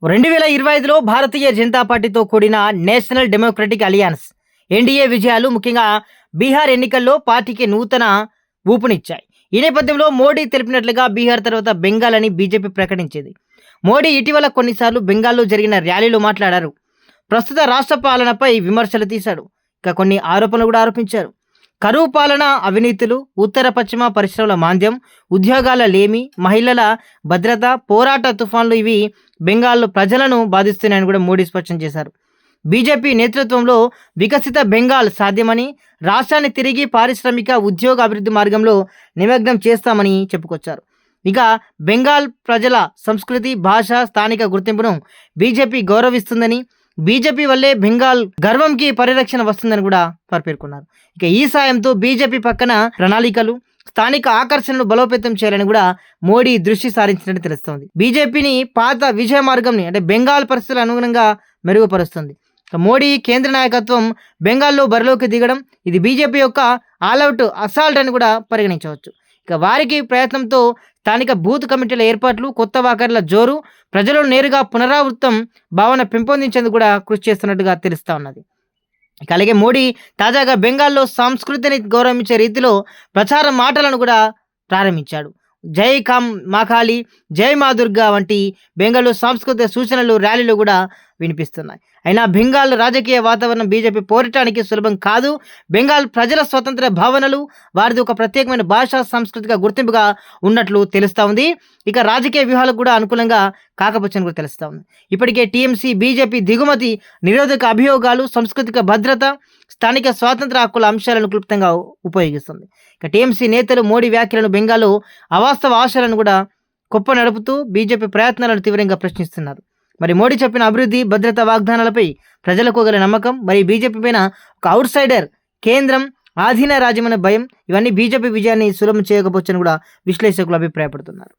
2025లో భారతీయ జనతా పార్టీతో కూడిన national democratic alliance NDA విజయాలు ముఖ్యంగా బీహార్ ఎన్నికల్లో పార్టీకి నూతన ఊపునిచ్చాయి. ఈ నేపథ్యంలో మోడీ తెలిపినట్లుగా బీహార్ తర్వాత బెంగాల్ అని బీజేపీ ప్రకటించింది. మోడీ ఇటీవల కొన్నిసార్లు బెంగాల్లో జరిగిన ర్యాలీలో మాట్లాడారు. ప్రస్తుత రాష్ట్ర పాలనపై విమర్శలు తీశాడు. ఇక కొన్ని ఆరోపణలు కూడా ఆరోపించారు. కరువు పాలన, అవినీతులు, ఉత్తర పశ్చిమ పరిశ్రమల మాంద్యం, ఉద్యోగాల లేమి, మహిళల భద్రత, పోరాట తుఫాన్లు ఇవి బెంగాల్లో ప్రజలను బాధిస్తున్నాయని కూడా మోడీ స్పష్టం చేశారు. బీజేపీ నేతృత్వంలో వికసిత బెంగాల్ సాధ్యమని, రాష్ట్రాన్ని తిరిగి పారిశ్రామిక ఉద్యోగ అభివృద్ధి మార్గంలో నిమగ్నం చేస్తామని చెప్పుకొచ్చారు. ఇక బెంగాల్ ప్రజల సంస్కృతి, భాష, స్థానిక గుర్తింపును బీజేపీ గౌరవిస్తుందని, బీజేపీ వల్లే బెంగాల్ గర్వంకి పరిరక్షణ వస్తుందని కూడా వారు పేర్కొన్నారు. ఇక ఈ సాయంతో బీజేపీ పక్కన ప్రణాళికలు, స్థానిక ఆకర్షణలు బలోపేతం చేయాలని కూడా మోడీ దృష్టి సారించినట్టు తెలుస్తోంది. బీజేపీని పాత విజయ మార్గంని అంటే బెంగాల్ పరిస్థితుల అనుగుణంగా మెరుగుపరుస్తుంది. మోడీ కేంద్ర నాయకత్వం బెంగాల్లో బరిలోకి దిగడం ఇది బీజేపీ యొక్క ఆల్అవుట్ అసాల్ట్ అని కూడా పరిగణించవచ్చు. ఇక వారికి ప్రయత్నంతో స్థానిక బూత్ కమిటీల ఏర్పాట్లు, కొత్త వాకర్ల జోరు, ప్రజలు నేరుగా పునరావృతం భావన పెంపొందించేందుకు కూడా కృషి చేస్తున్నట్టుగా తెలుస్తూ ఉన్నది. ఇక అలాగే మోడీ తాజాగా బెంగాల్లో సంస్కృతిని గౌరవించే రీతిలో ప్రచార మాటలను కూడా ప్రారంభించాడు. జై కామ్ మాకాళి, జై మా దుర్గా వంటి బెంగాల్లో సాంస్కృతిక సూచనలు ర్యాలీలు కూడా వినిపిస్తున్నాయి. అయినా బెంగాల్ రాజకీయ వాతావరణం బీజేపీ పోరాటానికి సులభం కాదు. బెంగాల్ ప్రజల స్వతంత్ర భావనలు, వారిది ఒక ప్రత్యేకమైన భాషా సాంస్కృతిక గుర్తింపుగా ఉన్నట్లు తెలుస్తూ ఉంది. ఇక రాజకీయ వ్యూహాలకు కూడా అనుకూలంగా కాకపోవచ్చని కూడా తెలుస్తూ ఉంది. ఇప్పటికే టీఎంసీ బీజేపీ దిగుమతి నిరోధక అభియోగాలు, సాంస్కృతిక భద్రత, స్థానిక స్వాతంత్ర హక్కుల అంశాలను క్లుప్తంగా ఉపయోగిస్తుంది. ఇక టీఎంసీ నేతలు మోడీ వ్యాఖ్యలను బెంగాల్లో అవాస్తవ ఆశలను కూడా కుప్ప నడుపుతూ బీజేపీ ప్రయత్నాలను తీవ్రంగా ప్రశ్నిస్తున్నారు. మరి మోడీ చెప్పిన అభివృద్ధి, భద్రతా వాగ్దానాలపై ప్రజలకు గల నమ్మకం, మరి బీజేపీ పైన ఒక అవుట్ సైడర్, కేంద్రం ఆధీన రాజ్యమైన భయం, ఇవన్నీ బీజేపీ విజయాన్ని సులభం చేయకపోవచ్చని కూడా విశ్లేషకులు అభిప్రాయపడుతున్నారు.